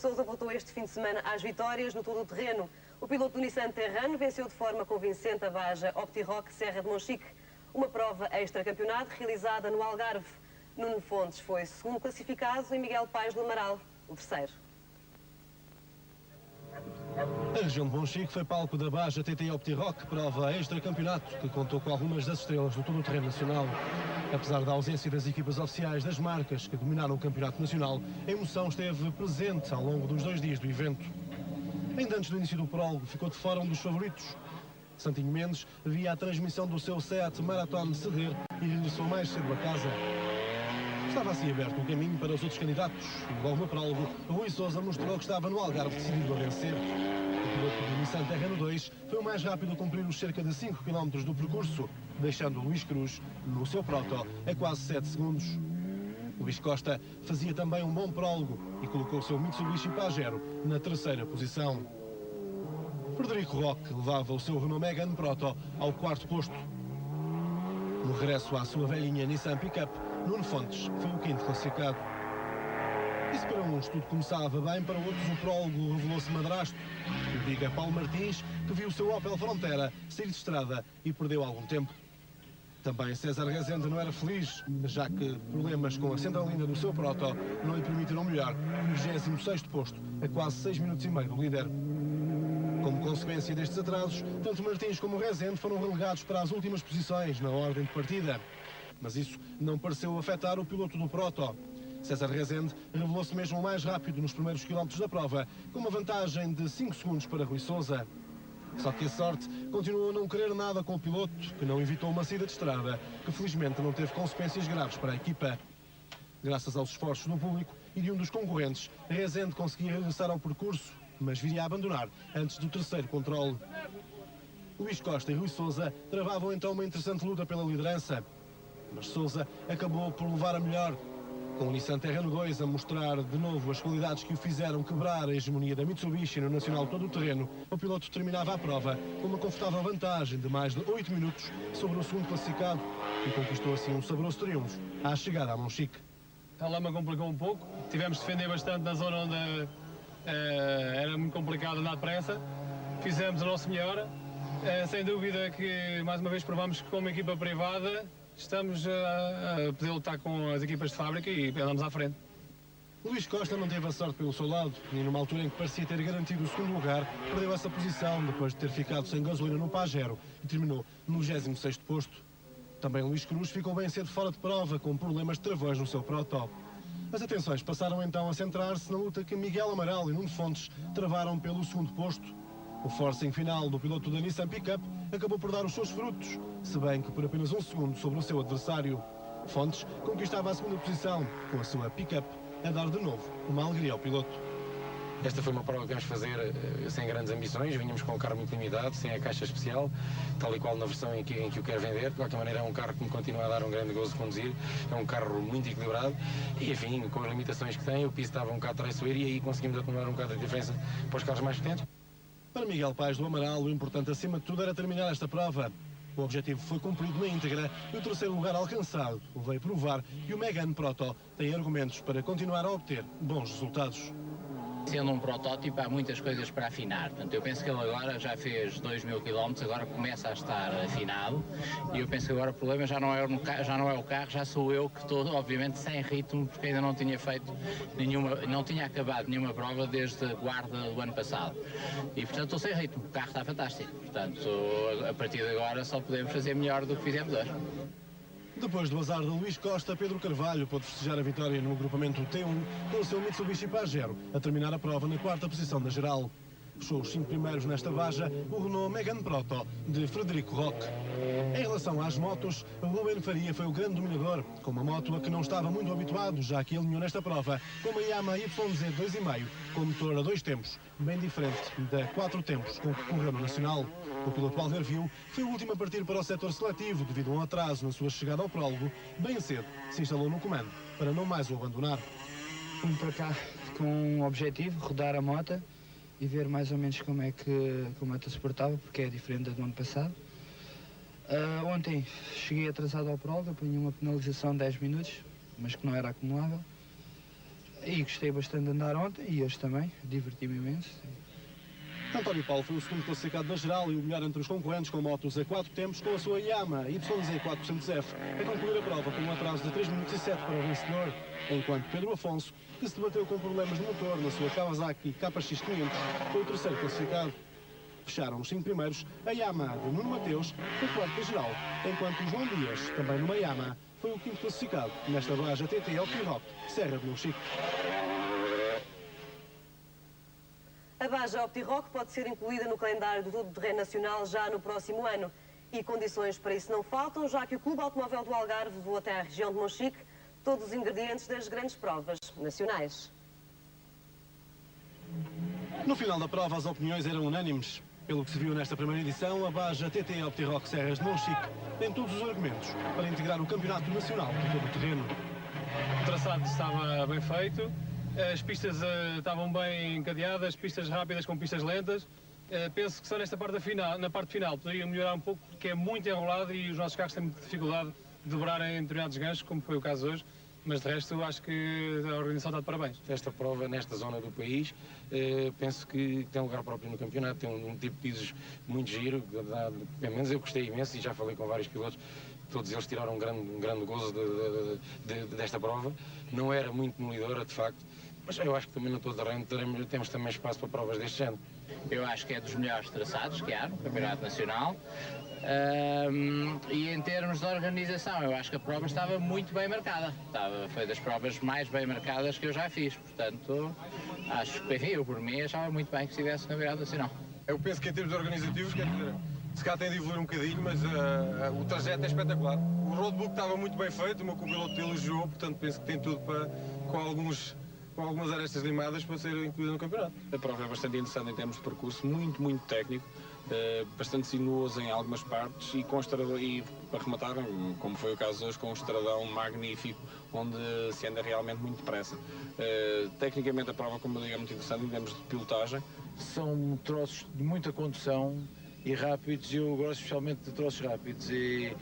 Sousa voltou este fim de semana às vitórias no todo-terreno. O piloto do Nissan Terrano venceu de forma convincente a Baja Optiroc Serra de Monchique, uma prova extra-campeonato realizada no Algarve. Nuno Fontes foi segundo classificado e Miguel Paes do Amaral o terceiro. A região de Monchique foi palco da Baja TT Optiroc, prova extra-campeonato, que contou com algumas das estrelas do todo-terreno nacional. Apesar da ausência das equipas oficiais das marcas que dominaram o campeonato nacional, a emoção esteve presente ao longo dos 2 dias do evento. Ainda antes do início do prólogo, ficou de fora um dos favoritos. Santinho Mendes via a transmissão do seu Seat Marathon ceder e regressou mais cedo a casa. Estava assim aberto o caminho para os outros candidatos. Logo no prólogo, Rui Sousa mostrou que estava no Algarve decidido a vencer. O piloto do Nissan Terrano 2 foi o mais rápido a cumprir os cerca de 5 km do percurso, deixando Luís Cruz no seu proto a quase 7 segundos. Luís Costa fazia também um bom prólogo e colocou o seu Mitsubishi Pajero na 3ª posição. Frederico Roque levava o seu Renault Megane Proto ao 4º posto. No regresso à sua velhinha Nissan Pickup, Nuno Fontes foi o 5º classificado. E se para uns tudo começava bem, para outros o prólogo revelou-se madrasto. O diga Paulo Martins, que viu o seu Opel Frontera sair de estrada e perdeu algum tempo. Também César Rezende não era feliz, já que problemas com a centralina do seu Proto não lhe permitiram melhorar no 26º posto, a quase 6 minutos e meio do líder. Como consequência destes atrasos, tanto Martins como Rezende foram relegados para as últimas posições na ordem de partida. Mas isso não pareceu afetar o piloto do Proto. César Rezende revelou-se mesmo o mais rápido nos primeiros quilómetros da prova, com uma vantagem de 5 segundos para Rui Sousa. Só que a sorte continuou a não querer nada com o piloto, que não evitou uma saída de estrada, que felizmente não teve consequências graves para a equipa. Graças aos esforços do público e de um dos concorrentes, Rezende conseguia regressar ao percurso, mas viria a abandonar antes do 3º controle. Luís Costa e Rui Sousa travavam então uma interessante luta pela liderança, mas Sousa acabou por levar a melhor, com o Nissan Terrano 2 a mostrar de novo as qualidades que o fizeram quebrar a hegemonia da Mitsubishi no Nacional todo-terreno. O piloto terminava a prova com uma confortável vantagem de mais de 8 minutos sobre o segundo classificado e conquistou assim um saboroso triunfo à chegada a Monchique. A lama complicou um pouco, tivemos de defender bastante na zona onde era muito complicado andar depressa. Fizemos o nosso melhor. Sem dúvida que mais uma vez provamos que como equipa privada estamos a poder lutar com as equipas de fábrica e andamos à frente. Luís Costa não teve a sorte pelo seu lado e numa altura em que parecia ter garantido o 2º lugar, perdeu essa posição depois de ter ficado sem gasolina no Pajero e terminou no 26º posto. Também Luís Cruz ficou bem cedo fora de prova, com problemas de travões no seu proto. As atenções passaram então a centrar-se na luta que Miguel Amaral e Nuno Fontes travaram pelo 2º posto. O forcing final do piloto da Nissan Pickup acabou por dar os seus frutos, se bem que por apenas 1 segundo sobre o seu adversário. Fontes conquistava a 2ª posição, com a sua Pickup a dar de novo uma alegria ao piloto. Esta foi uma prova que viemos fazer sem grandes ambições, vinhamos com um carro muito limitado, sem a caixa especial, tal e qual na versão em que o quero vender. De qualquer maneira é um carro que me continua a dar um grande gozo de conduzir, é um carro muito equilibrado e, enfim, com as limitações que tem, o piso estava um bocado traiçoeiro e aí conseguimos acumular um bocado a diferença para os carros mais potentes. Para Miguel Paes do Amaral, o importante acima de tudo era terminar esta prova. O objetivo foi cumprido na íntegra e o 3º lugar alcançado veio provar que o Megane Proto tem argumentos para continuar a obter bons resultados. Sendo um protótipo, há muitas coisas para afinar. Portanto, eu penso que ele agora já fez 2.000 km, agora começa a estar afinado. E eu penso que agora o problema já não é o carro, já sou eu que estou, obviamente, sem ritmo, porque ainda não tinha feito não tinha acabado nenhuma prova desde a guarda do ano passado. E, portanto, estou sem ritmo. O carro está fantástico. Portanto, a partir de agora só podemos fazer melhor do que fizemos hoje. Depois do azar de Luís Costa, Pedro Carvalho pôde festejar a vitória no agrupamento T1 com o seu Mitsubishi Pajero, a terminar a prova na 4ª posição da geral. Fechou os 5 primeiros nesta baja o Renault Megane Proto, de Frederico Roque. Em relação às motos, Ruben Faria foi o grande dominador, com uma moto a que não estava muito habituado, já que alinhou nesta prova com uma Yamaha YZ 2,5, com motor a 2 tempos, bem diferente da 4 tempos com que correu no Nacional. O piloto Algarvio foi o último a partir para o setor seletivo devido a um atraso na sua chegada ao prólogo. Bem cedo se instalou no comando para não mais o abandonar. Vim para cá com um objetivo, rodar a moto e ver mais ou menos como é que a moto se portava, porque é diferente da do ano passado. Ontem cheguei atrasado ao prólogo, apanhei uma penalização de 10 minutos, mas que não era acumulável. E gostei bastante de andar ontem e hoje também, diverti-me imenso. António Paulo foi o segundo classificado na geral e o melhor entre os concorrentes com motos a 4 tempos com a sua Yamaha YZ400F, a concluir a prova com um atraso de 3 minutos e 7 para o vencedor, enquanto Pedro Afonso, que se debateu com problemas de motor na sua Kawasaki KX500, foi o terceiro classificado. Fecharam os 5 primeiros a Yamaha de Nuno Mateus, foi quarto da geral, enquanto o João Dias, também numa Yamaha, foi o quinto classificado nesta Baja TT Optiroc, Serra de Monchique. A Baja Optiroc pode ser incluída no calendário do Todo-Terreno Nacional já no próximo ano. E condições para isso não faltam, já que o Clube Automóvel do Algarve levou até à região de Monchique todos os ingredientes das grandes provas nacionais. No final da prova, as opiniões eram unânimes. Pelo que se viu nesta primeira edição, a Baja TT Optiroc Serras de Monchique tem todos os argumentos para integrar o Campeonato Nacional de Todo-Terreno. O traçado estava bem feito, as pistas estavam bem encadeadas, pistas rápidas com pistas lentas. Penso que só nesta parte na parte final poderia melhorar um pouco, porque é muito enrolado e os nossos carros têm muita dificuldade de dobrar em determinados ganchos, como foi o caso hoje. Mas de resto, acho que a organização está de parabéns. Esta prova, nesta zona do país, penso que tem lugar próprio no campeonato, tem um tipo de pisos muito giro, pelo menos eu gostei imenso e já falei com vários pilotos, todos eles tiraram um grande gozo desta prova. Não era muito demolidora, de facto, mas eu acho que também no Todo-Terreno temos também espaço para provas deste género. Eu acho que é dos melhores traçados que há no Campeonato Nacional. E em termos de organização, eu acho que a prova estava muito bem marcada. Foi das provas mais bem marcadas que eu já fiz. Portanto, acho que, enfim, eu por mim achava muito bem que estivesse no Campeonato Nacional. Eu penso que em termos organizativos, quer dizer, se calhar tem de evoluir um bocadinho, mas o trajeto é espetacular. O roadbook estava muito bem feito, o meu copiloto elogiou, portanto penso que tem tudo para, com algumas arestas limadas para ser incluída no campeonato. A prova é bastante interessante em termos de percurso, muito técnico, bastante sinuoso em algumas partes e com estradão, e para rematar, como foi o caso hoje, com um estradão magnífico, onde se anda realmente muito depressa. Tecnicamente a prova, como eu digo, é muito interessante em termos de pilotagem. São troços de muita condução e rápidos, e eu gosto especialmente de troços rápidos e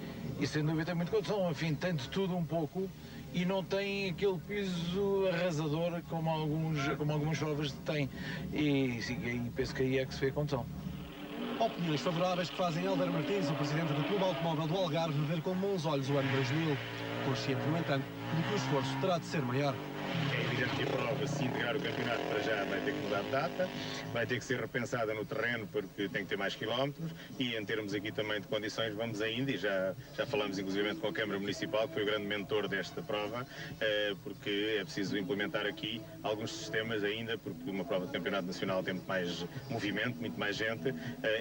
sem dúvida tem muita condução, enfim, tem de tudo um pouco e não tem aquele piso arrasador como algumas provas têm e penso que aí é que se vê a condução. Opiniões favoráveis que fazem Hélder Martins, o presidente do Clube Automóvel do Algarve, ver com bons olhos o ano 2000, consciente, no entanto, de que o esforço terá de ser maior. É evidente que a prova, se integrar o campeonato para já, vai ter que mudar de data, vai ter que ser repensada no terreno porque tem que ter mais quilómetros e em termos aqui também de condições vamos ainda, e já falamos inclusivamente com a Câmara Municipal, que foi o grande mentor desta prova, porque é preciso implementar aqui alguns sistemas ainda, porque uma prova de campeonato nacional tem muito mais movimento, muito mais gente,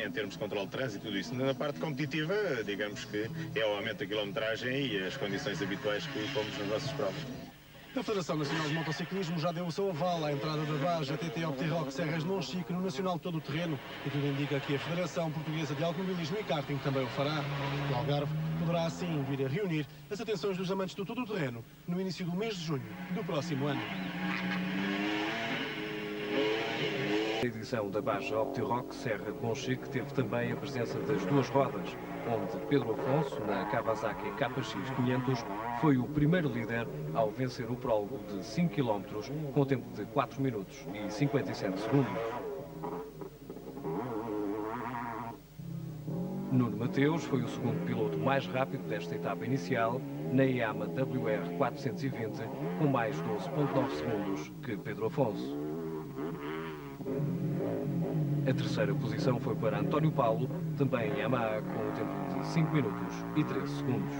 em termos de controle de trânsito e tudo isso. Na parte competitiva, digamos que é o aumento da quilometragem e as condições habituais que pomos nas nossas provas. A Federação Nacional de Motociclismo já deu o seu aval à entrada da Baja TT Optiroc Serras de Monchique no Nacional de Todo-Terreno e tudo indica que a Federação Portuguesa de Automobilismo e Karting também o fará. O Algarve poderá assim vir a reunir as atenções dos amantes do Todo-Terreno no início do mês de junho do próximo ano. A edição da Baja Optiroc Serra de Monchique teve também a presença das duas rodas, onde Pedro Afonso, na Kawasaki KX500, foi o primeiro líder ao vencer o prólogo de 5 km com tempo de 4 minutos e 57 segundos. Nuno Mateus foi o segundo piloto mais rápido desta etapa inicial, na Yamaha WR420, com mais 12,9 segundos que Pedro Afonso. A terceira posição foi para António Paulo, também em Yamaha, com o tempo de 5 minutos e 13 segundos.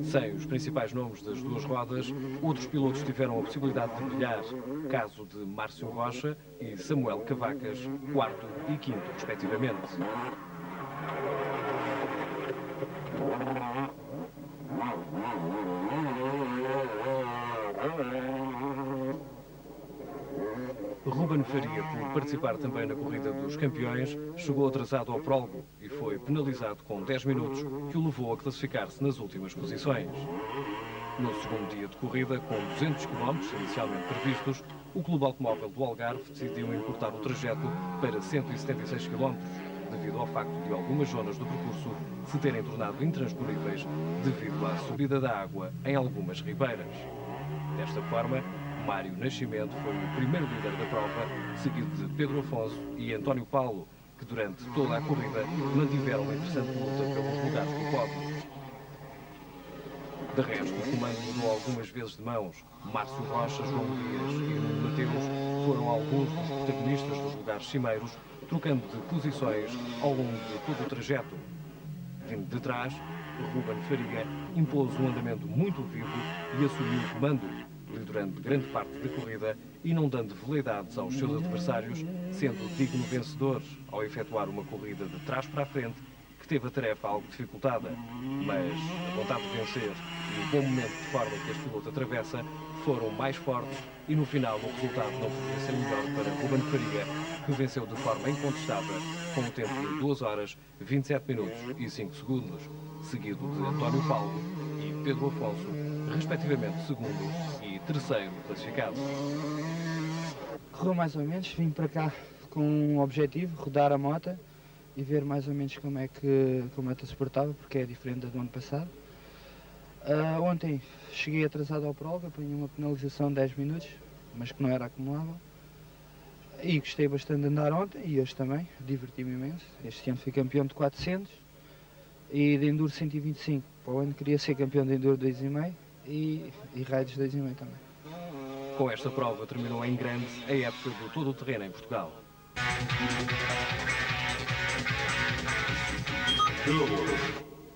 Sem os principais nomes das duas rodas, outros pilotos tiveram a possibilidade de brilhar, caso de Márcio Rocha e Samuel Cavacas, quarto e quinto, respectivamente. Ruben Faria, por participar também na corrida dos campeões, chegou atrasado ao prólogo e foi penalizado com 10 minutos, que o levou a classificar-se nas últimas posições. No segundo dia de corrida, com 200 km inicialmente previstos, o Clube Automóvel do Algarve decidiu encurtar o trajeto para 176 km, devido ao facto de algumas zonas do percurso se terem tornado intransponíveis devido à subida da água em algumas ribeiras. Desta forma, Mário Nascimento foi o primeiro líder da prova, seguido de Pedro Afonso e António Paulo, que durante toda a corrida mantiveram uma interessante luta pelos lugares do pódio. De resto, o comando mudou algumas vezes de mãos. Márcio Rocha, João Dias e Nuno Mateus foram alguns dos protagonistas dos lugares cimeiros, trocando de posições ao longo de todo o trajeto. Vindo de trás, Ruben Faria impôs um andamento muito vivo e assumiu o comando, liderando grande parte da corrida e não dando veleidades aos seus adversários, sendo digno vencedor ao efetuar uma corrida de trás para a frente que teve a tarefa algo dificultada, mas a vontade de vencer e o bom momento de forma que este piloto atravessa foram mais fortes e no final o resultado não podia ser melhor para Ruben Faria, que venceu de forma incontestável com um tempo de 2 horas, 27 minutos e 5 segundos, seguido de António Paulo e Pedro Afonso, respectivamente segundo e terceiro classificado. Correu mais ou menos, vim para cá com um objetivo, rodar a moto e ver mais ou menos como é que se portava, porque é diferente do ano passado. Ontem cheguei atrasado ao prova, apanhei uma penalização de 10 minutos, mas que não era acumulável. E gostei bastante de andar ontem e hoje também, diverti-me imenso. Este ano fui campeão de 400 e de Enduro 125. Para o ano queria ser campeão de Enduro 2,5 e Raids 2,5 também. Com esta prova terminou em grande a época do todo o terreno em Portugal.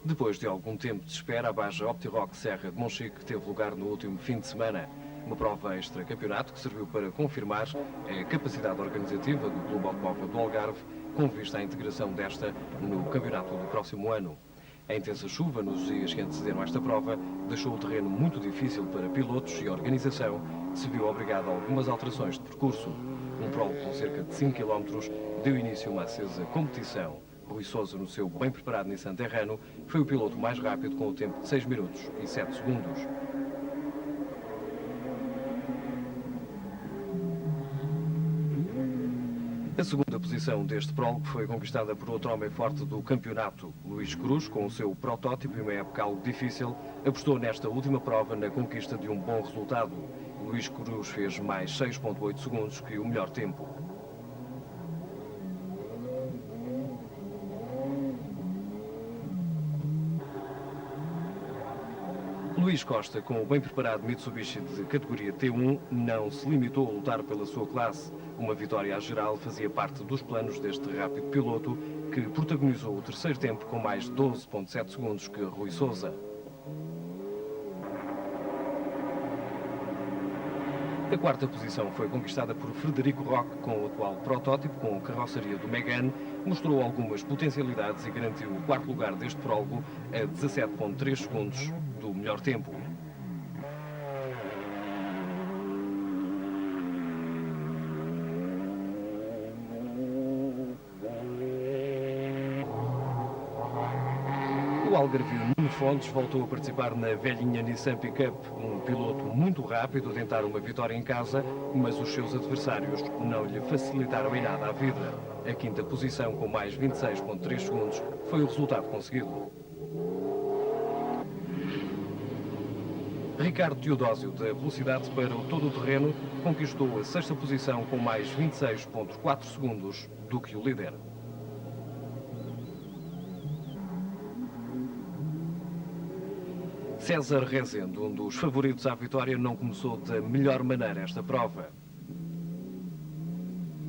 Depois de algum tempo de espera, a Baja Optiroc Serra de Monchique teve lugar no último fim de semana. Uma prova extra-campeonato que serviu para confirmar a capacidade organizativa do Clube Automóvel do Algarve, com vista à integração desta no campeonato do próximo ano. A intensa chuva nos dias que antecederam esta prova deixou o terreno muito difícil para pilotos e a organização, que se viu obrigada a algumas alterações de percurso. Um prólogo com cerca de 5 km deu início a uma acesa competição. Rui Sousa, no seu bem preparado Nissan Terrano, foi o piloto mais rápido com o tempo de 6 minutos e 7 segundos. A segunda posição deste prólogo foi conquistada por outro homem forte do campeonato. Luís Cruz, com o seu protótipo e uma época algo difícil, apostou nesta última prova na conquista de um bom resultado. Luís Cruz fez mais 6,8 segundos que o melhor tempo. Luís Costa, com o bem preparado Mitsubishi de categoria T1, não se limitou a lutar pela sua classe. Uma vitória à geral fazia parte dos planos deste rápido piloto, que protagonizou o terceiro tempo com mais 12,7 segundos que Rui Sousa. A quarta posição foi conquistada por Frederico Roque, com o atual protótipo, com a carroceria do Megane, mostrou algumas potencialidades e garantiu o quarto lugar deste prólogo a 17,3 segundos do melhor tempo. O algarvio Nuno Fontes voltou a participar na velhinha Nissan Pickup, um piloto muito rápido a tentar uma vitória em casa, mas os seus adversários não lhe facilitaram em nada a vida. A quinta posição, com mais 26,3 segundos, foi o resultado conseguido. Ricardo Teodósio, da velocidade para o todo-terreno, conquistou a sexta posição com mais 26,4 segundos do que o líder. César Rezende, um dos favoritos à vitória, não começou da melhor maneira esta prova.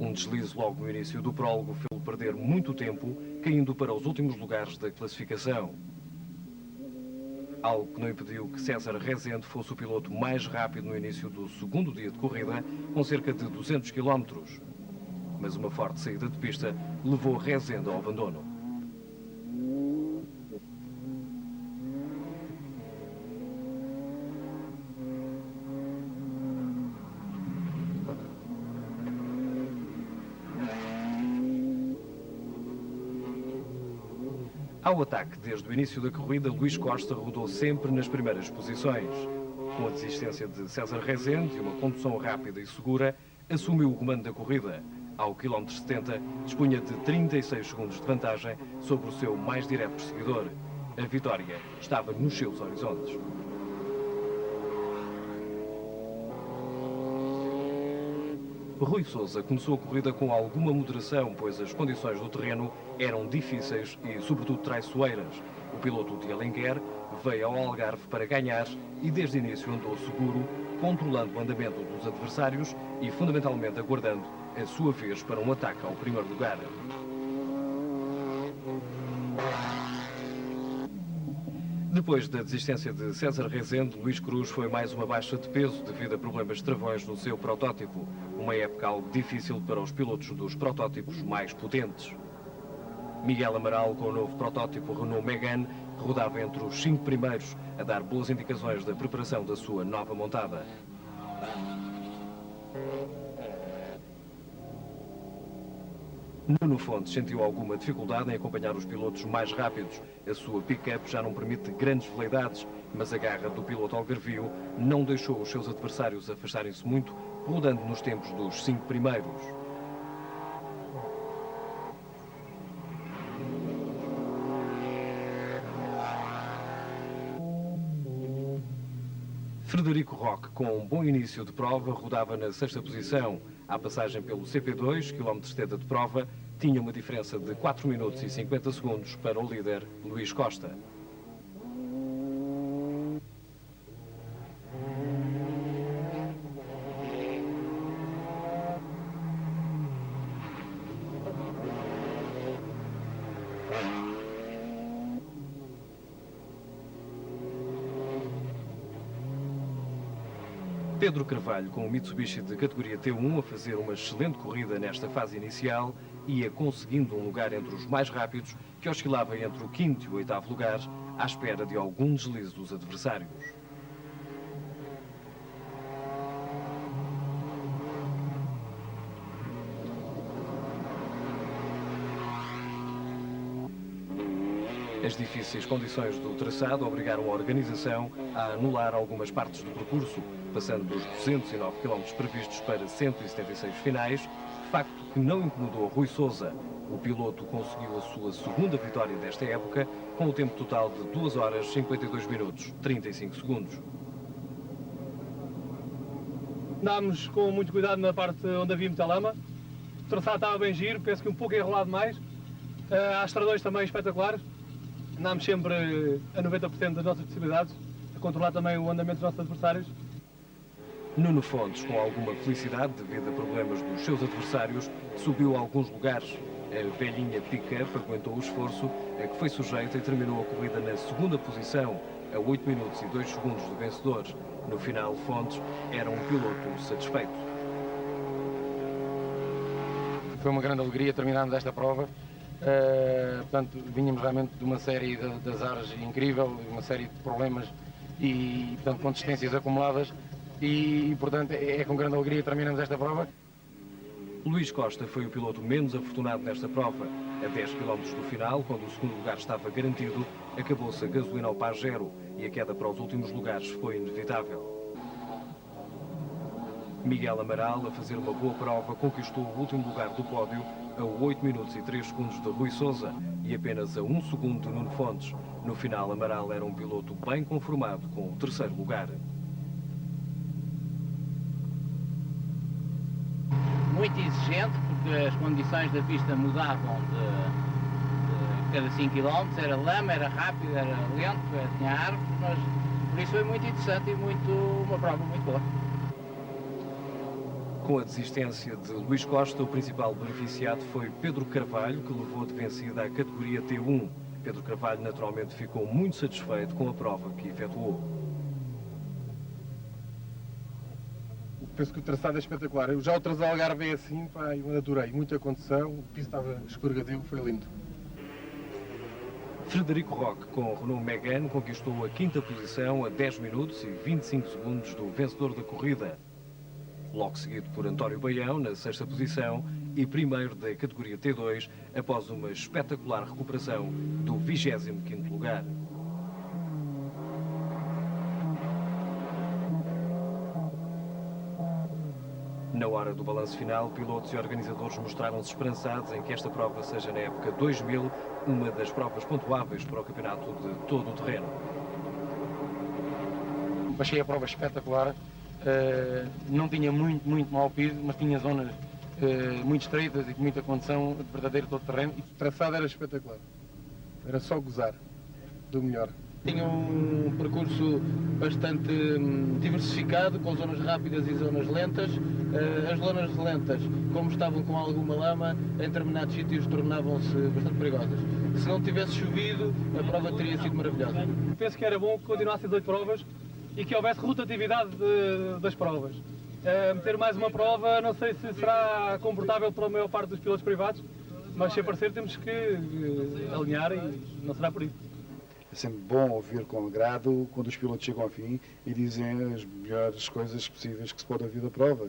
Um deslize logo no início do prólogo fez-o perder muito tempo, caindo para os últimos lugares da classificação. Algo que não impediu que César Rezende fosse o piloto mais rápido no início do segundo dia de corrida, com cerca de 200 km. Mas uma forte saída de pista levou Rezende ao abandono. Ao ataque, desde o início da corrida, Luís Costa rodou sempre nas primeiras posições. Com a desistência de César Rezende e uma condução rápida e segura, assumiu o comando da corrida. Ao quilómetro 70, dispunha de 36 segundos de vantagem sobre o seu mais direto perseguidor. A vitória estava nos seus horizontes. Rui Sousa começou a corrida com alguma moderação, pois as condições do terreno eram difíceis e, sobretudo, traiçoeiras. O piloto de Alenquer veio ao Algarve para ganhar e, desde o início, andou seguro, controlando o andamento dos adversários e, fundamentalmente, aguardando a sua vez para um ataque ao primeiro lugar. Depois da desistência de César Rezende, Luís Cruz foi mais uma baixa de peso devido a problemas de travões no seu protótipo. Uma época algo difícil para os pilotos dos protótipos mais potentes. Miguel Amaral, com o novo protótipo Renault Megane, rodava entre os 5 primeiros, a dar boas indicações da preparação da sua nova montada. Nuno Fontes sentiu alguma dificuldade em acompanhar os pilotos mais rápidos. A sua pick-up já não permite grandes veleidades, mas a garra do piloto algarvio não deixou os seus adversários afastarem-se muito, rodando nos tempos dos 5 primeiros. Frederico Roque, com um bom início de prova, rodava na 6ª posição. À passagem pelo CP2, quilómetro 70 de prova, tinha uma diferença de 4 minutos e 50 segundos para o líder Luís Costa. Pedro Carvalho, com o Mitsubishi de categoria T1, a fazer uma excelente corrida nesta fase inicial, ia conseguindo um lugar entre os mais rápidos, que oscilava entre o 5º e o 8º lugar, à espera de algum deslize dos adversários. As difíceis condições do traçado obrigaram a organização a anular algumas partes do percurso, passando dos 209 km previstos para 176 finais, facto que não incomodou Rui Sousa. O piloto conseguiu a sua segunda vitória desta época, com o tempo total de 2 horas 52 minutos 35 segundos. Andámos com muito cuidado na parte onde havia muita lama. O traçado estava bem giro, penso que um pouco enrolado mais. Há estradões também espetaculares. Andámos sempre a 90% das nossas possibilidades, a controlar também o andamento dos nossos adversários. Nuno Fontes, com alguma felicidade devido a problemas dos seus adversários, subiu a alguns lugares. A velhinha pick-up aguentou o esforço a que foi sujeita e terminou a corrida na 2ª posição, a 8 minutos e 2 segundos do vencedor. No final, Fontes era um piloto satisfeito. Foi uma grande alegria terminarmos esta prova. Portanto, vínhamos realmente de uma série de azares incrível, uma série de problemas e, portanto, consistências acumuladas e, portanto, é com grande alegria que terminamos esta prova. Luís Costa foi o piloto menos afortunado nesta prova. A 10 km do final, quando o segundo lugar estava garantido, acabou-se a gasolina ao par zero e a queda para os últimos lugares foi inevitável. Miguel Amaral, a fazer uma boa prova, conquistou o último lugar do pódio a 8 minutos e 3 segundos de Rui Sousa e apenas a 1 segundo de Nuno Fontes. No final, Amaral era um piloto bem conformado com o 3º lugar. Muito exigente, porque as condições da pista mudavam de cada 5 km, era lama, era rápido, era lento, tinha árvores, mas por isso foi muito interessante e uma prova muito boa. Com a desistência de Luís Costa, o principal beneficiado foi Pedro Carvalho, que levou de vencida a categoria T1. Pedro Carvalho naturalmente ficou muito satisfeito com a prova que efetuou. Penso que o traçado é espetacular. Eu já o traçado Algarve é assim, pá, eu adorei. Muita condição, o piso estava escorregadio, foi lindo. Frederico Roque, com o Renault Megane, conquistou a 5ª posição a 10 minutos e 25 segundos do vencedor da corrida. Logo seguido por António Baião, na 6ª posição, e primeiro da categoria T2, após uma espetacular recuperação do 25º lugar. Na hora do balanço final, pilotos e organizadores mostraram-se esperançados em que esta prova seja, na época 2000, uma das provas pontuáveis para o campeonato de todo o terreno. Achei a prova espetacular. Não tinha muito mau piso, mas tinha zonas muito estreitas e com muita condição de verdadeiro todo terreno. O traçado era espetacular. Era só gozar do melhor. Tinha um percurso bastante diversificado, com zonas rápidas e zonas lentas. As zonas lentas, como estavam com alguma lama, em determinados sítios tornavam-se bastante perigosas. Se não tivesse chovido, a prova teria sido maravilhosa. Penso que era bom que continuassem as 8 provas e que houvesse rotatividade das provas. Meter mais uma prova, não sei se será confortável para a maior parte dos pilotos privados, mas se aparecer temos que alinhar e não será por isso. É sempre bom ouvir com agrado quando os pilotos chegam ao fim e dizem as melhores coisas possíveis que se pode ouvir da prova.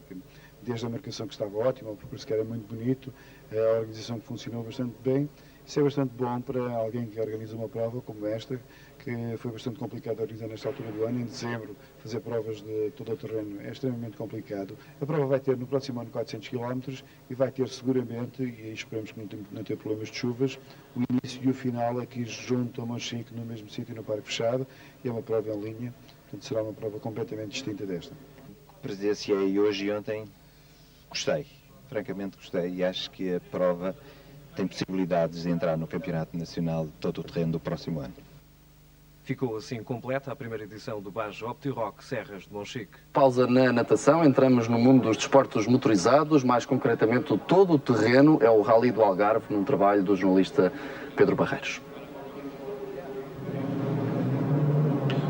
Desde a marcação que estava ótima, o percurso que era muito bonito, a organização que funcionou bastante bem. Isso é bastante bom para alguém que organiza uma prova como esta, que foi bastante complicado organizar nesta altura do ano. Em dezembro, fazer provas de todo o terreno é extremamente complicado. A prova vai ter no próximo ano 400 km e vai ter seguramente, e esperamos que não tenha problemas de chuvas, o início e o final aqui junto a Monchique, no mesmo sítio, no Parque Fechado, e é uma prova em linha, portanto será uma prova completamente distinta desta. Presenciei hoje e ontem, gostei, francamente gostei, e acho que a prova tem possibilidades de entrar no Campeonato Nacional de todo o terreno do próximo ano. Ficou assim completa a primeira edição do Baja Optiroc Serras de Monchique. Pausa na natação, entramos no mundo dos desportos motorizados, mais concretamente o todo o terreno, é o Rally do Algarve, num trabalho do jornalista Pedro Barreiros.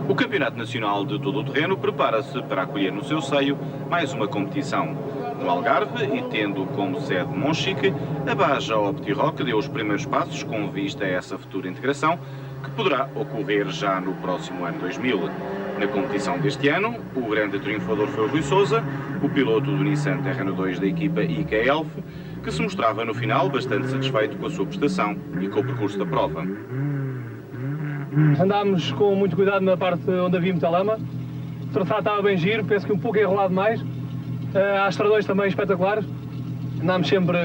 O Campeonato Nacional de Todo o Terreno prepara-se para acolher no seu seio mais uma competição. No Algarve, e tendo como sede Monchique, a Baja Optiroc deu os primeiros passos com vista a essa futura integração, que poderá ocorrer já no próximo ano 2000. Na competição deste ano, o grande triunfador foi o Rui Sousa, o piloto do Nissan Terrano 2 da equipa IK Elf, que se mostrava no final bastante satisfeito com a sua prestação e com o percurso da prova. Andámos com muito cuidado na parte onde havia muita lama. O traçado estava bem giro, penso que um pouco enrolado mais. Há estradões também espetaculares. Andámos sempre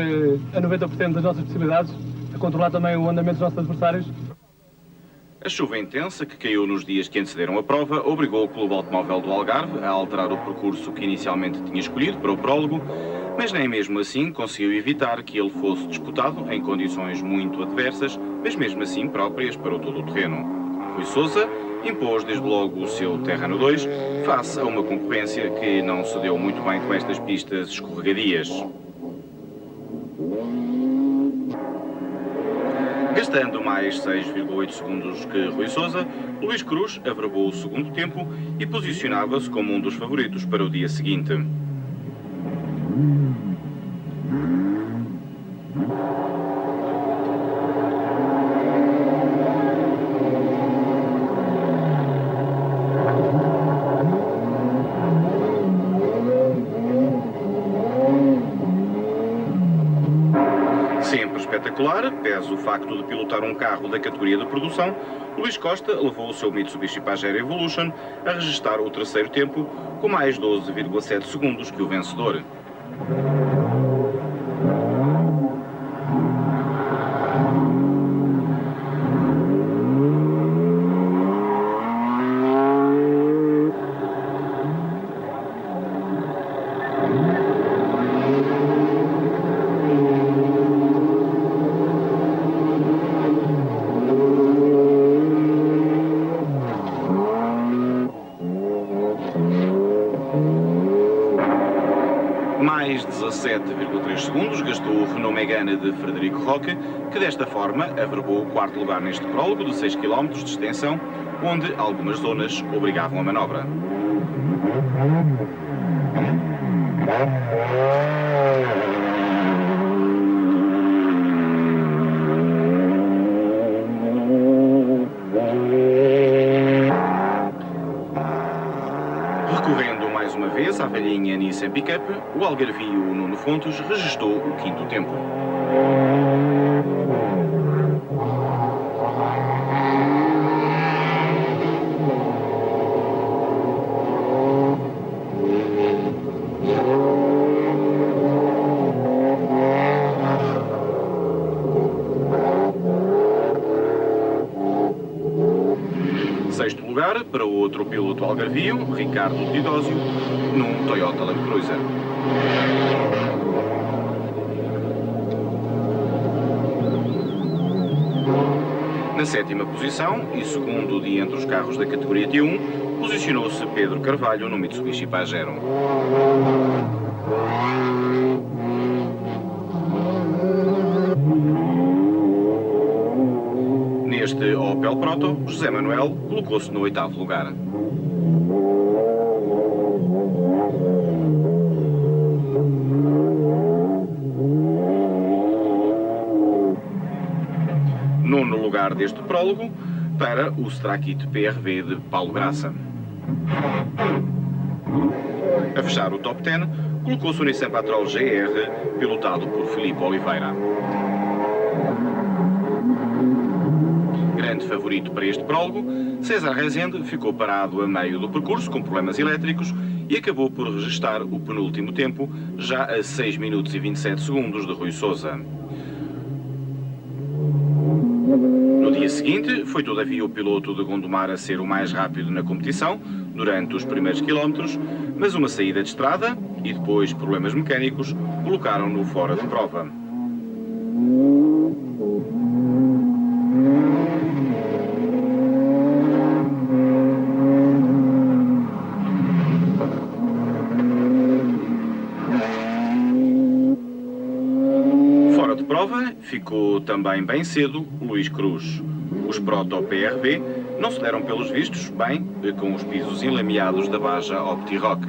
a 90% das nossas possibilidades, a controlar também o andamento dos nossos adversários. A chuva intensa que caiu nos dias que antecederam a prova obrigou o Clube Automóvel do Algarve a alterar o percurso que inicialmente tinha escolhido para o prólogo, mas nem mesmo assim conseguiu evitar que ele fosse disputado em condições muito adversas, mas mesmo assim próprias para o todo o terreno. Rui Sousa impôs desde logo o seu Terrano 2 face a uma concorrência que não se deu muito bem com estas pistas escorregadias. Gastando mais 6,8 segundos que Rui Sousa, Luís Cruz averbou o segundo tempo e posicionava-se como um dos favoritos para o dia seguinte. Espetacular, pese o facto de pilotar um carro da categoria de produção, Luís Costa levou o seu Mitsubishi Pajero Evolution a registrar o terceiro tempo com mais 12,7 segundos que o vencedor. Mais 17,3 segundos gastou o Renault Megane de Frederico Roque, que desta forma averbou o quarto lugar neste prólogo de 6 km de extensão, onde algumas zonas obrigavam a manobra. Recorrendo mais uma vez à velhinha Nissan Pickup, o algarvio Nuno Fontes registou o quinto tempo. outro piloto algarvio, Ricardo Teodósio, num Toyota Land Cruiser. Na sétima posição, e segundo de entre os carros da categoria T1, posicionou-se Pedro Carvalho no Mitsubishi Pajero. Neste Opel Proto, José Manuel colocou-se no 8º lugar. Nono lugar deste prólogo para o Strakit PRV de Paulo Graça. A fechar o top 10, colocou-se o Nissan Patrol GR, pilotado por Filipe Oliveira. Grande favorito para este prólogo, César Rezende ficou parado a meio do percurso com problemas elétricos e acabou por registrar o penúltimo tempo, já a 6 minutos e 27 segundos de Rui Sousa. No dia seguinte, foi todavia o piloto de Gondomar a ser o mais rápido na competição, durante os primeiros quilómetros, mas uma saída de estrada e depois problemas mecânicos colocaram-no fora de prova. Fora de prova ficou também bem cedo Luís Cruz. Os Proto PRV não se deram pelos vistos bem com os pisos enlameados da Baja OptiRock.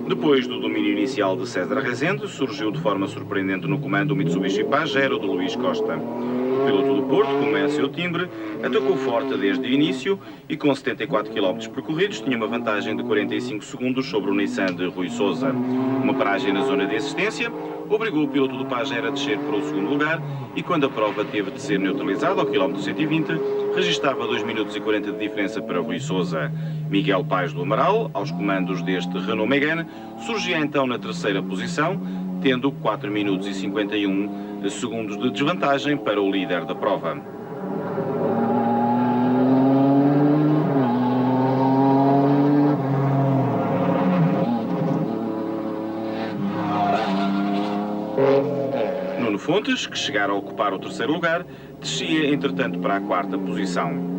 Depois do domínio inicial de César Rezende, surgiu de forma surpreendente no comando o Mitsubishi Pajero de Luís Costa. O piloto do Porto, como é seu timbre, atacou forte desde o início e com 74 km percorridos tinha uma vantagem de 45 segundos sobre o Nissan de Rui Sousa. Uma paragem na zona de assistência obrigou o piloto do Pajero a descer para o segundo lugar e quando a prova teve de ser neutralizada ao quilómetro 120, registava 2 minutos e 40 de diferença para Rui Sousa. Miguel Paes do Amaral, aos comandos deste Renault Megane, surgia então na terceira posição, tendo 4 minutos e 51 segundos de desvantagem para o líder da prova. Nuno Fontes, que chegara a ocupar o terceiro lugar, descia entretanto para a quarta posição.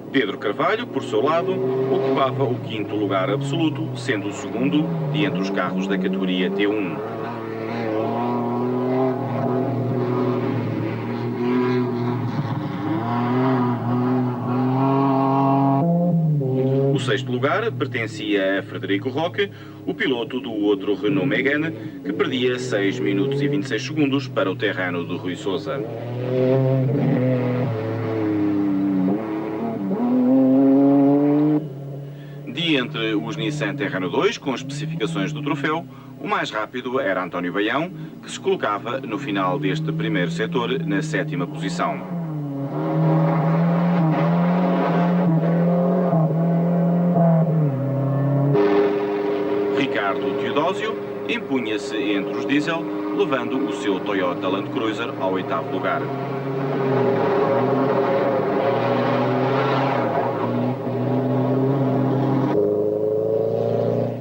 Pedro Carvalho, por seu lado, ocupava o 5º lugar absoluto, sendo o segundo de entre os carros da categoria T1. O 6º lugar pertencia a Frederico Roque, o piloto do outro Renault Megane, que perdia 6 minutos e 26 segundos para o terreno de Rui Sousa. Entre os Nissan Terrano 2, com as especificações do troféu, o mais rápido era António Baião, que se colocava no final deste primeiro setor na 7ª posição. Ricardo Teodósio impunha-se entre os diesel, levando o seu Toyota Land Cruiser ao 8º lugar.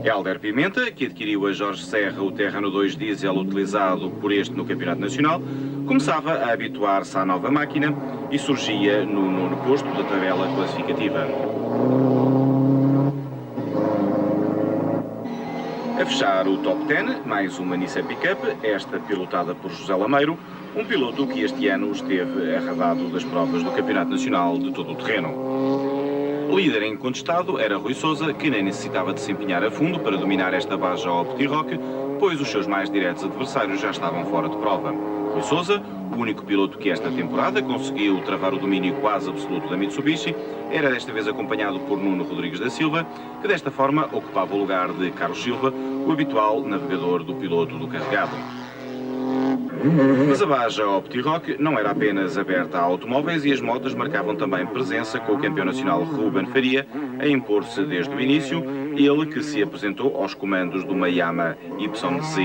Hélder Pimenta, que adquiriu a Jorge Serra o Terrano 2 diesel utilizado por este no Campeonato Nacional, começava a habituar-se à nova máquina e surgia no 9º posto da tabela classificativa. A fechar o top 10, mais uma Nissan Pickup, esta pilotada por José Lameiro, um piloto que este ano esteve arredado das provas do Campeonato Nacional de todo o terreno. Líder incontestado era Rui Sousa, que nem necessitava de se empenhar a fundo para dominar esta Baja OptiRock, pois os seus mais diretos adversários já estavam fora de prova. Rui Sousa, O único piloto que esta temporada conseguiu travar o domínio quase absoluto da Mitsubishi era desta vez acompanhado por Nuno Rodrigues da Silva, que desta forma ocupava o lugar de Carlos Silva, o habitual navegador do piloto do carregado. Mas a Baja OptiRock não era apenas aberta a automóveis e as motas marcavam também presença com o campeão nacional Ruben Faria a impor-se desde o início, ele que se apresentou aos comandos do Yamaha YZ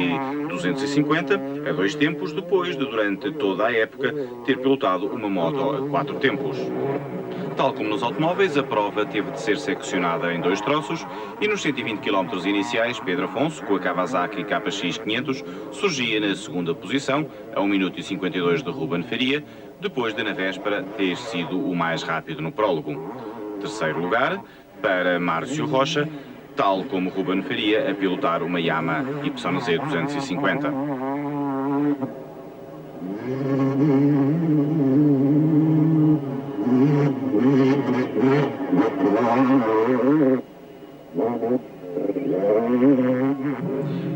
250 a 2 tempos, depois de durante toda a época ter pilotado uma moto a 4 tempos. Tal como nos automóveis, a prova teve de ser seccionada em 2 troços e nos 120 km iniciais, Pedro Afonso, com a Kawasaki KX 500, surgia na segunda posição, a 1 minuto e 52 de Ruben Faria, depois de na véspera ter sido o mais rápido no prólogo. Terceiro lugar, para Márcio Rocha, tal como Ruben Faria a pilotar uma Yamaha YZ 250.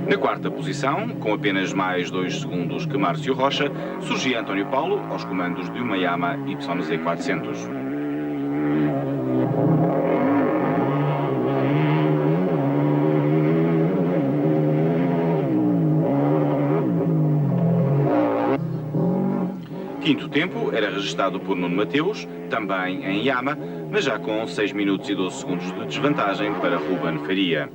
Na quarta posição, com apenas mais 2 segundos que Márcio Rocha, surgia António Paulo aos comandos de uma Yamaha YZ 400. Quinto tempo era registrado por Nuno Mateus, também em Yamaha, mas já com 6 minutos e 12 segundos de desvantagem para Ruben Faria.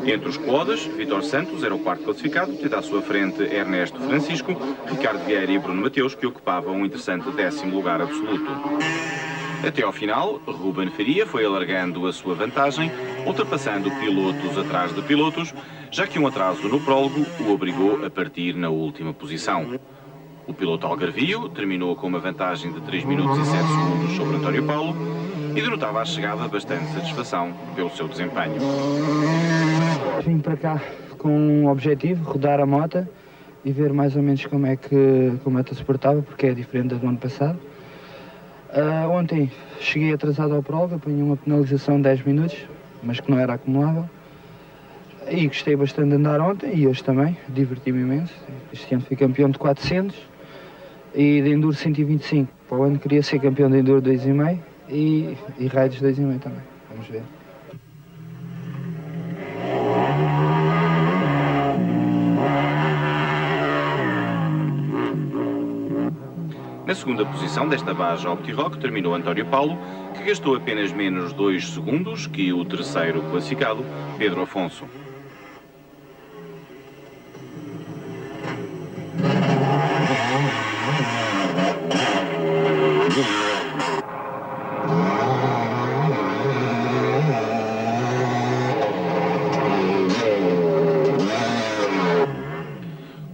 Entre os quads, Vítor Santos era o quarto classificado, tendo à sua frente Ernesto Francisco, Ricardo Vieira e Bruno Mateus, que ocupavam um interessante 10º lugar absoluto. Até ao final, Ruben Faria foi alargando a sua vantagem, ultrapassando pilotos atrás de pilotos, já que um atraso no prólogo o obrigou a partir na última posição. O piloto algarvio terminou com uma vantagem de 3 minutos e 7 segundos sobre António Paulo e denotava à chegada bastante satisfação pelo seu desempenho. Vim para cá com um objetivo, rodar a moto e ver mais ou menos como é que a moto se portava, porque é diferente da do ano passado. Ontem cheguei atrasado ao prólogo, apanhei uma penalização de 10 minutos, mas que não era acumulável. E gostei bastante de andar ontem e hoje também, diverti-me imenso. Este ano fui campeão de 400 e de Enduro 125. Para o ano queria ser campeão de Enduro 2,5 e Raids 2,5 também. Vamos ver. Na segunda posição desta Baja OptiRock terminou António Paulo, que gastou apenas menos 2 segundos que o terceiro classificado, Pedro Afonso.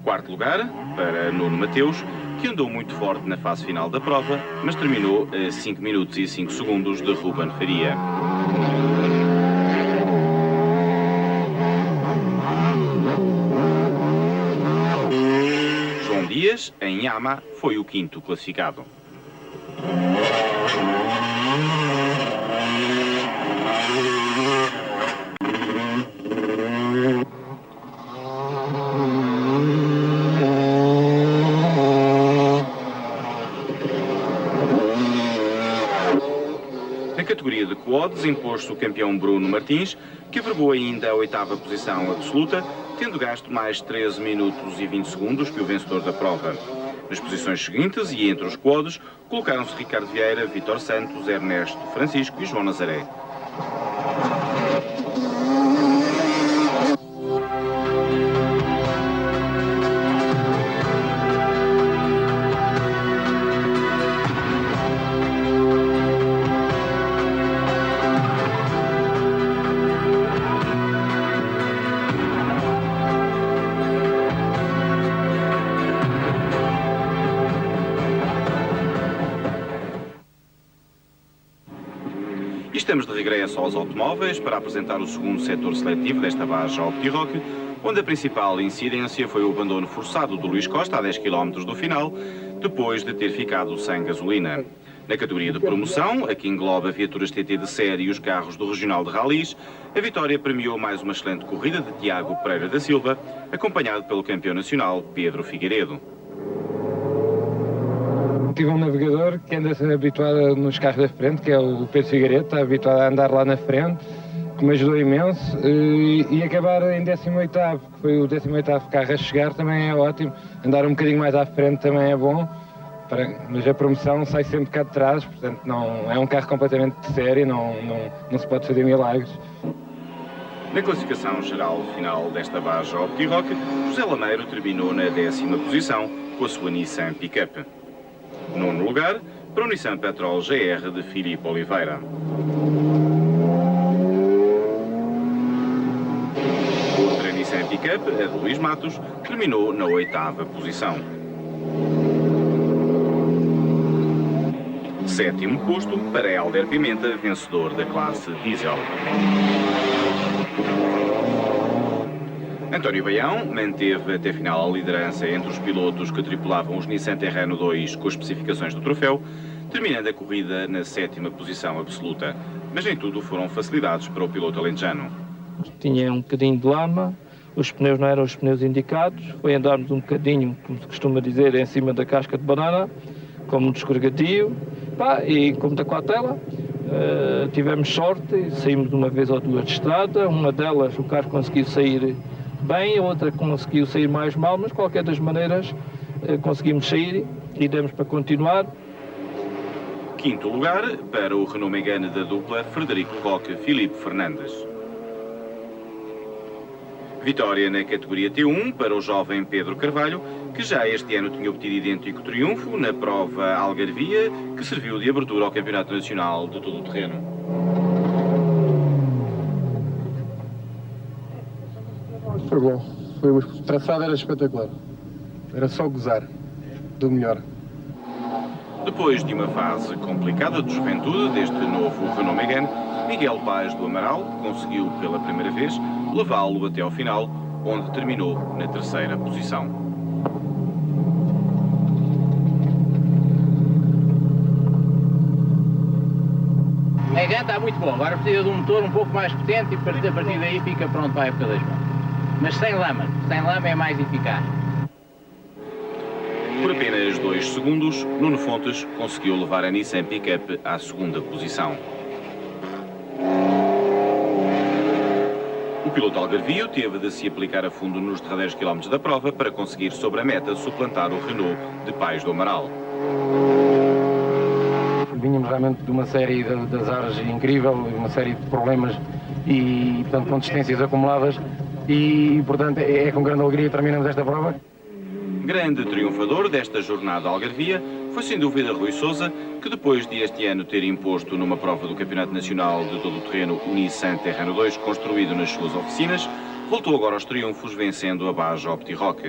Quarto lugar, para Nuno Mateus, que andou muito forte na fase final da prova, mas terminou a 5 minutos e 5 segundos de Ruben Faria. João Dias, em Yamaha, foi o quinto classificado. Na categoria de quads impôs-se o campeão Bruno Martins, que averbou ainda a 8ª posição absoluta, tendo gasto mais 13 minutos e 20 segundos que o vencedor da prova. Nas posições seguintes e entre os quads, colocaram-se Ricardo Vieira, Vítor Santos, Ernesto Francisco e João Nazaré. Estamos de regresso aos automóveis para apresentar o segundo setor seletivo desta Baja OptiRock, onde a principal incidência foi o abandono forçado do Luís Costa a 10 km do final, depois de ter ficado sem gasolina. Na categoria de promoção, a que engloba viaturas TT de série e os carros do Regional de Rallys, a vitória premiou mais uma excelente corrida de Tiago Pereira da Silva, acompanhado pelo campeão nacional Pedro Figueiredo. Tive um navegador que anda habituado nos carros da frente, que é o Pedro Figueiredo, está habituado a andar lá na frente, que me ajudou imenso, e acabar em 18º, que foi o 18º carro a chegar, também é ótimo. Andar um bocadinho mais à frente também é bom, mas a promoção sai sempre cá de trás, portanto não, é um carro completamente de série, não se pode fazer milagres. Na classificação geral final desta Baja Optiroc, José Lameiro terminou na 10ª posição com a sua Nissan Pickup. Nono lugar para o Nissan Petrol GR de Filipe Oliveira. Outra Nissan Pickup, a de Luís Matos, terminou na 8ª posição. 7º posto para Hélder Pimenta, vencedor da classe Diesel. António Baião manteve até final a liderança entre os pilotos que tripulavam os Nissan Terrano 2 com as especificações do troféu, terminando a corrida na 7ª posição absoluta. Mas nem tudo foram facilidades para o piloto alentejano. Tinha um bocadinho de lama, os pneus não eram os pneus indicados, foi andarmos um bocadinho, como se costuma dizer, em cima da casca de banana, como um escorregadio, e como da quatela. Tivemos sorte, saímos de uma vez ou duas de estrada, uma delas o carro conseguiu sair bem, a outra conseguiu sair mais mal, mas de qualquer das maneiras conseguimos sair e demos para continuar. 5º lugar para o Renault Megane da dupla Frederico Roque Filipe Fernandes. Vitória na categoria T1 para o jovem Pedro Carvalho, que já este ano tinha obtido idêntico triunfo na prova Algarvia, que serviu de abertura ao Campeonato Nacional de Todo o Terreno. Foi bom. O traçado era espetacular. Era só gozar do melhor. Depois de uma fase complicada de juventude deste novo Renault Megane, Miguel Paz do Amaral conseguiu pela primeira vez levá-lo até ao final, onde terminou na 3ª posição. O Megane está muito bom, agora precisa de um motor um pouco mais potente e a partir daí fica pronto para a época das mãos. Mas sem lama é mais eficaz. Por apenas 2 segundos, Nuno Fontes conseguiu levar a Nissan Pickup à 2ª posição. O piloto algarvio teve de se aplicar a fundo nos derradeiros quilómetros da prova para conseguir sobre a meta suplantar o Renault de Paz do Amaral. Vínhamos realmente de uma série de azares incrível, uma série de problemas e, portanto, com distâncias acumuladas e, portanto, é com grande alegria que terminamos esta prova. Grande triunfador desta jornada algarvia foi sem dúvida Rui Sousa, que depois de este ano ter imposto numa prova do Campeonato Nacional de Todo o Terreno o Nissan Terrano 2 construído nas suas oficinas, voltou agora aos triunfos vencendo a Baja Optiroc.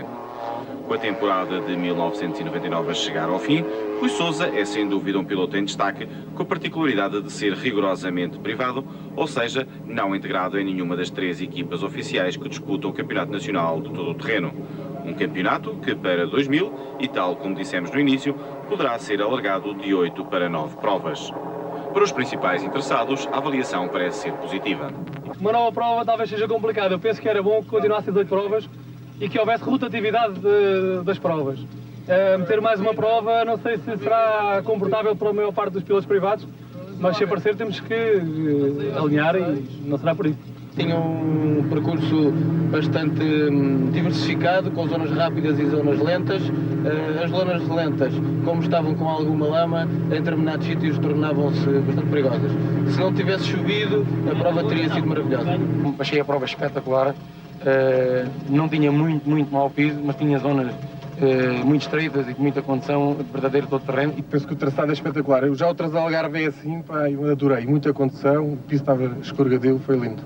Com a temporada de 1999 a chegar ao fim, Rui Sousa é sem dúvida um piloto em destaque, com a particularidade de ser rigorosamente privado, ou seja, não integrado em nenhuma das 3 equipas oficiais que disputam o Campeonato Nacional de Todo o Terreno. Um campeonato que para 2000, e tal como dissemos no início, poderá ser alargado de 8 para 9 provas. Para os principais interessados, a avaliação parece ser positiva. Uma nova prova talvez seja complicada. Eu penso que era bom que continuassem as 8 provas e que houvesse rotatividade das provas. Meter mais uma prova, não sei se será confortável para a maior parte dos pilotos privados, mas se aparecer temos que alinhar e não será por isso. Tinha um percurso bastante diversificado, com zonas rápidas e zonas lentas. As zonas lentas, como estavam com alguma lama, em determinados sítios tornavam-se bastante perigosas. Se não tivesse chovido, a prova teria sido maravilhosa. Achei a prova espetacular. Não tinha muito mau piso, mas tinha zonas muito estreitas e com muita condição de verdadeiro todo terreno. E penso que o traçado é espetacular. Eu já o traçado Algarve é assim, eu adorei. Muita condição, o piso estava escorregadio, foi lindo.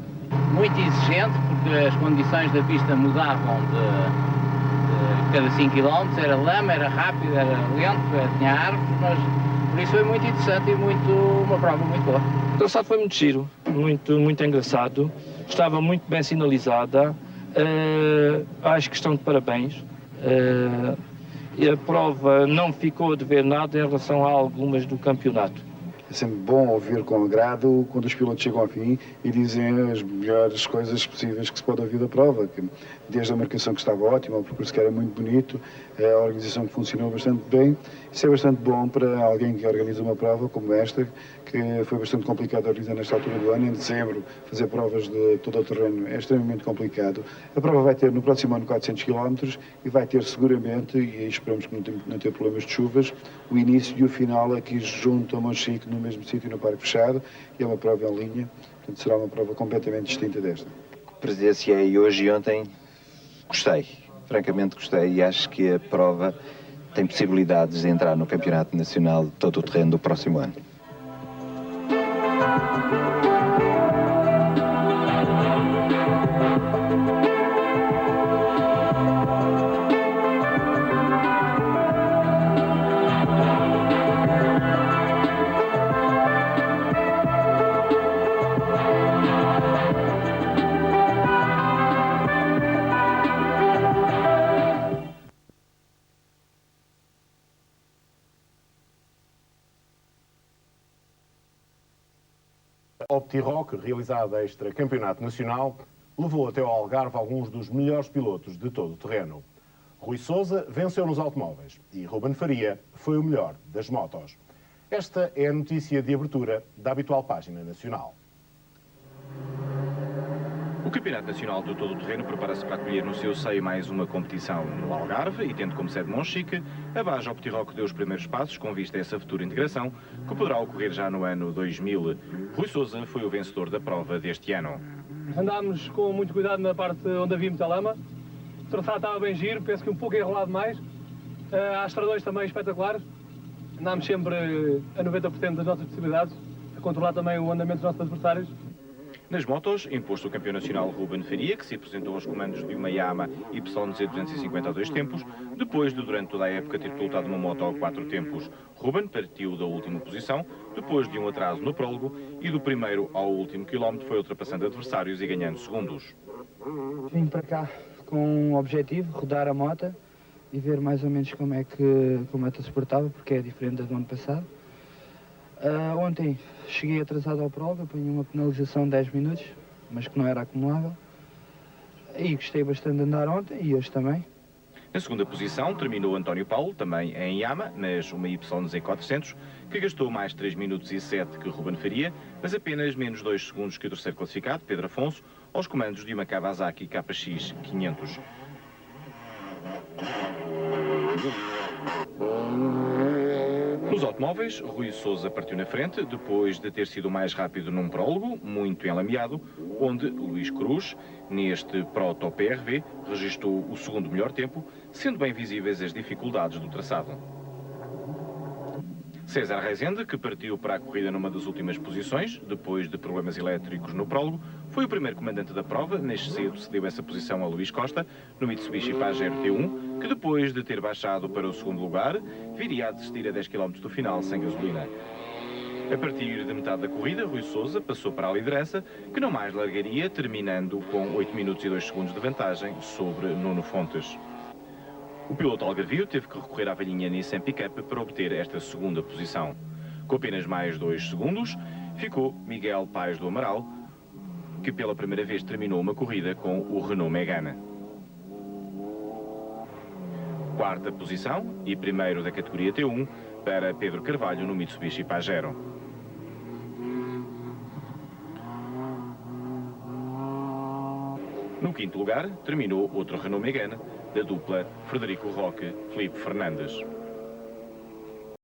Muito exigente, porque as condições da pista mudavam de cada 5 km, era lama, era rápido, era lento, tinha árvores, mas por isso foi muito interessante e uma prova muito boa. O traçado foi muito giro, muito engraçado, estava muito bem sinalizada, acho que estão de parabéns. a prova não ficou a dever nada em relação a algumas do campeonato. É sempre bom ouvir com agrado quando os pilotos chegam ao fim e dizem as melhores coisas possíveis que se pode ouvir da prova. Desde a marcação que estava ótima, o percurso que era muito bonito, a organização que funcionou bastante bem. Isso é bastante bom para alguém que organiza uma prova como esta, que foi bastante complicado organizar nesta altura do ano. Em dezembro, fazer provas de todo o terreno é extremamente complicado. A prova vai ter no próximo ano 400 km e vai ter seguramente, e esperamos que não tenha problemas de chuvas, o início e o final aqui junto a Monchique, no mesmo sítio, no Parque Fechado, e é uma prova em linha, portanto será uma prova completamente distinta desta. Presenciei hoje e ontem, gostei, francamente gostei, e acho que a prova tem possibilidades de entrar no Campeonato Nacional de todo o terreno do próximo ano. OptiRock, realizada extra campeonato nacional, levou até ao Algarve alguns dos melhores pilotos de todo o terreno. Rui Sousa venceu nos automóveis e Ruben Faria foi o melhor das motos. Esta é a notícia de abertura da habitual página nacional. O Campeonato Nacional de Todo o Terreno prepara-se para acolher no seu seio mais uma competição no Algarve e, tendo como sede Monchique, a Baja OptiRock deu os primeiros passos com vista a essa futura integração, que poderá ocorrer já no ano 2000. Rui Sousa foi o vencedor da prova deste ano. Andámos com muito cuidado na parte onde havia muita lama. O traçado estava bem giro, penso que um pouco enrolado mais. Há estradões também espetaculares. Andámos sempre a 90% das nossas possibilidades, a controlar também o andamento dos nossos adversários. Nas motos, imposto o campeão nacional Ruben Faria, que se apresentou aos comandos de uma Yamaha YZ250 a 2 tempos, depois de, durante toda a época, ter pilotado uma moto a 4 tempos. Ruben partiu da última posição, depois de um atraso no prólogo, e do primeiro ao último quilómetro foi ultrapassando adversários e ganhando segundos. Vim para cá com um objetivo, rodar a moto e ver mais ou menos como é que se portava, porque é diferente do ano passado. Ontem cheguei atrasado ao prova, apanhei uma penalização de 10 minutos, mas que não era acumulável. E gostei bastante de andar ontem e hoje também. Na segunda posição terminou António Paulo, também em Yamaha, mas uma YZ400, que gastou mais 3 minutos e 7 que Ruben Faria, mas apenas menos 2 segundos que o terceiro classificado, Pedro Afonso, aos comandos de uma Kawasaki KX 500. Nos automóveis, Rui Sousa partiu na frente, depois de ter sido o mais rápido num prólogo, muito enlameado, onde Luís Cruz, neste Proto PRV, registrou o segundo melhor tempo, sendo bem visíveis as dificuldades do traçado. César Rezende, que partiu para a corrida numa das últimas posições, depois de problemas elétricos no prólogo, foi o primeiro comandante da prova. Neste cedo cedeu essa posição a Luís Costa, no Mitsubishi Pajero T1, que depois de ter baixado para o segundo lugar, viria a desistir a 10 km do final sem gasolina. A partir de metade da corrida, Rui Sousa passou para a liderança, que não mais largaria, terminando com 8 minutos e 2 segundos de vantagem sobre Nuno Fontes. O piloto algarvio teve que recorrer à velhinha Nissan Pickup para obter esta segunda posição. Com apenas mais 2 segundos, ficou Miguel Paes do Amaral, que pela primeira vez terminou uma corrida com o Renault Megane. Quarta posição e primeiro da categoria T1 para Pedro Carvalho no Mitsubishi Pajero. No quinto lugar, terminou outro Renault Megane, da dupla Frederico Roque-Filipe Fernandes.